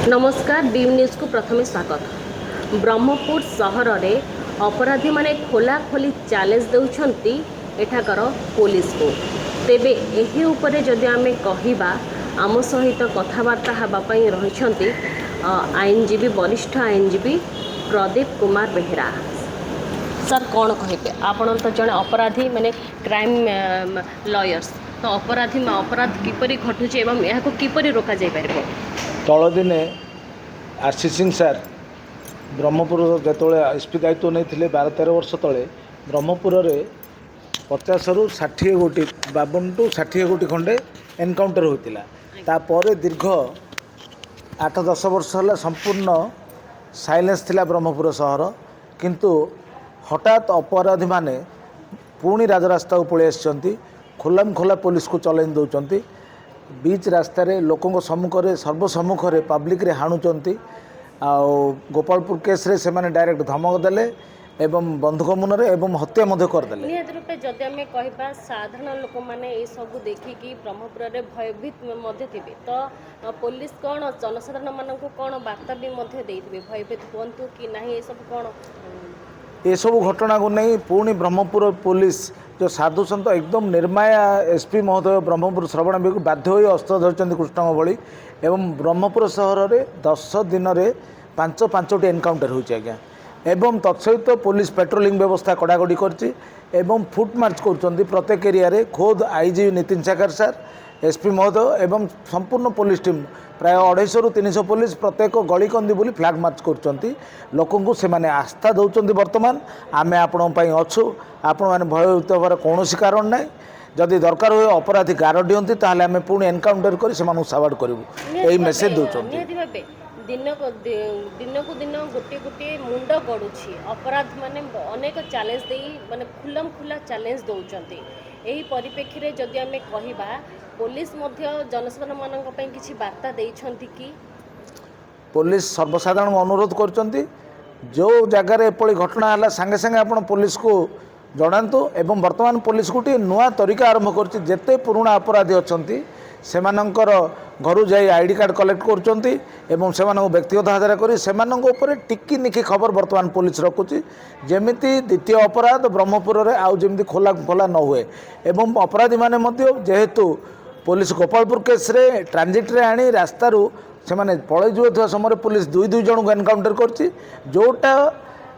नमस्कार beam news को प्रथम स्वागत। ब्रह्मपुर सहर में अपराधी माने खोला खोली चैलेंज देउछंती एठाकर पुलिस को। तेबे एही उपरे जदि आमे कहिबा आम सहित कथबार्ता हेबापई रहिछंती आईनजीवी वरिष्ठ आईनजीवी प्रदीप कुमार बेहेरा। सर कौन कहे आपण तो जड़े अपराधी माने क्राइम लॉयर्स तो अपराध किपरि घटुचे एवं यहाँ किपरि रोका जाय पारिबो। तल दिने आरसी सिंह सार ब्रह्मपुर जो एसपी दायित्व नहीं 12-13 वर्ष तले ब्रह्मपुर में 50 ରୁ 60 गोटी 52 टू 60 गोटी खंडे एनकाउंटर होता। दीर्घ 8-10 वर्ष है संपूर्ण साइलेंस थिला ब्रह्मपुर सहर। किंतु हठात अपराधी माने पुणी राजरास्ता को पलि आसी खोलम खोला पुलिस को चैलेंज दौरान बीच रास्तार लोकों सम्मुखें सर्वसम्मुख में पब्लिक रे हाणुचंती। गोपालपुर केस रे से माने डायरेक्ट धमक देले एवं बंधुक मुनरे एवं हत्या मध्य करदेले। निहत रूपे जदि आमे कहिबा साधारण लोक माने ए सब देखिकी ब्रह्मपुर रे भयभीत मध्य थिबे तो पुलिस कोन जनसाधारण मानक कोन वार्ता भी मध्य देइथिबे भयभीत होंतु कि नाही ए सब कोन ये सब घटना को नहीं पुणी ब्रह्मपुर पुलिस जो साधु सन्त एकदम निर्माया एसपी महोदय ब्रह्मपुर श्रवण भी बाध्य हो अस्त्र धरती कृष्ण भली एवं ब्रह्मपुर सहर में 10 दिन में 5-5टी एनकाउंटर होची आज्ञा एवं तत्सहित पुलिस पेट्रोलिंग व्यवस्था कड़ाकड़ी कर फुट मार्च कर प्रत्येक एरिया रे खोद आईजी नितिन सागर सार एसपी महोदय एवं संपूर्ण पुलिस टीम प्राय 250 ରୁ 300 पुलिस प्रत्येक गली कंदी बोली फ्लैग मार्च कर लोक से माने आस्था दौरान बर्तमान आमे आपण अच्छु आपण मैंने भयभीत होवार कौन कारण ना। जदि दरकार हुए अपराधी गार दियंती ताहले आमे पुणी एनकाउंटर कर सावाड़ करूँ यही मेसेज दौरान। दिन को दिन गोटे गोटे मुंड गड़ुछि अपराध माने अनेक चैलेंज दे माने खुलम खुला चैलेंज दौरान। यही परिप्रेक्षी रे जदि आमे कहिबा पुलिस मध्य जनसाधारण मानक पई किछि वार्ता देइछंती कि पुलिस सर्वसाधारण अनुरोध करचंती जो जगार एपली घटना है सांगे सांगे आपण पुलिस को जनातु एवं वर्तमान पुलिस गोटे नुआ तरीका आरंभ करछि जेते पुराना अपराधी अछंती सेमानंकर घरु जाई आईडी कार्ड कलेक्ट करचंती एवं सेमानंको व्यक्तिगत आधार करी सेमानंको ऊपर टिक्की निखी खबर वर्तमान पुलिस रखुची जेमिति द्वितीय अपराध ब्रह्मपुर रे आउ जेमिति खोला खोला न हुए एवं अपराधी माने मध्य जेहेतु पुलिस गोपालपुर केस रे ट्रांजिट रे आनी रास्तारू से माने पळै जुथुवा समय पुलिस दुई जन को एनकाउंटर करछि जोटा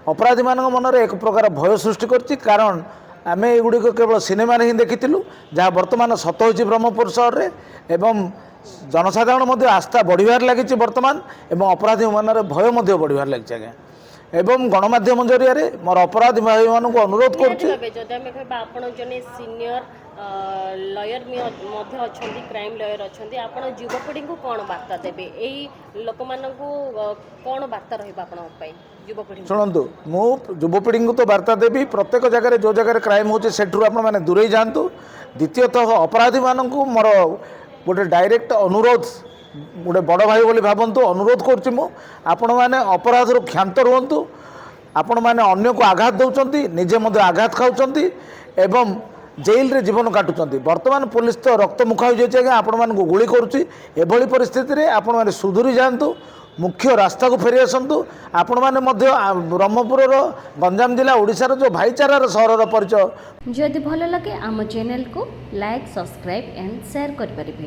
अपराधी मानक मन रे एक प्रकार भय सृष्टि करछि। कारण आमे एगुड़ी को केवल सिनेमा रे ही देखिथिलु जहाँ वर्तमान सत होछि ब्रह्मपुर शहर रे एवं जनसाधारण मध्य आस्था बढ़िबार लागिछि वर्तमान एवं अपराधी मन रे भय मध्य बढ़िबार लागिछि आज्ञा एवं गणमाध्यम जरिया रे मोर अपराधी भाई मानक अनुरोध करछि जदि आमे कहबा आपण जने सीनियर लॉयर मध्य अछंती क्राइम लॉयर अछंती आपण युवपीढ़ी को कौन वार्ता देबे एही लोक मानकू कौन वार्ता रहबा आपण पई युवपीढ़ी सुनंतु मु युवपीढ़ी को तो वार्ता देबी प्रत्येक जगह जो जगह क्राइम होचे सेठू आपण माने दूरे जांतु। द्वितीयतः अपराधी मानकू मोर गोटे डायरेक्ट अनुरोध गोटे बड़ भाई बोली भावंतु अनुरोध करछि मु आपण माने अपराध रो क्षांत रुहंतु आपण माने अन्य को आघात दउचंती निजे मध्य आघात खाउचंती एवं जेल रे जीवन काटुचंती। वर्तमान पुलिस तो रक्त मुखा हो जाए आपण मानकू गुली करुच्ची एभली परिस्थिति रे आपण माने सुधुरी जांतु मुख्य रास्ता को फेरी आसतु आपण माने मध्य ब्रह्मपुर गंजाम जिला ओडिशार जो भाईचारार सहर परिचय। जदि भल लगे आम चैनल को लाइक सब्सक्राइब एंड शेयर करें।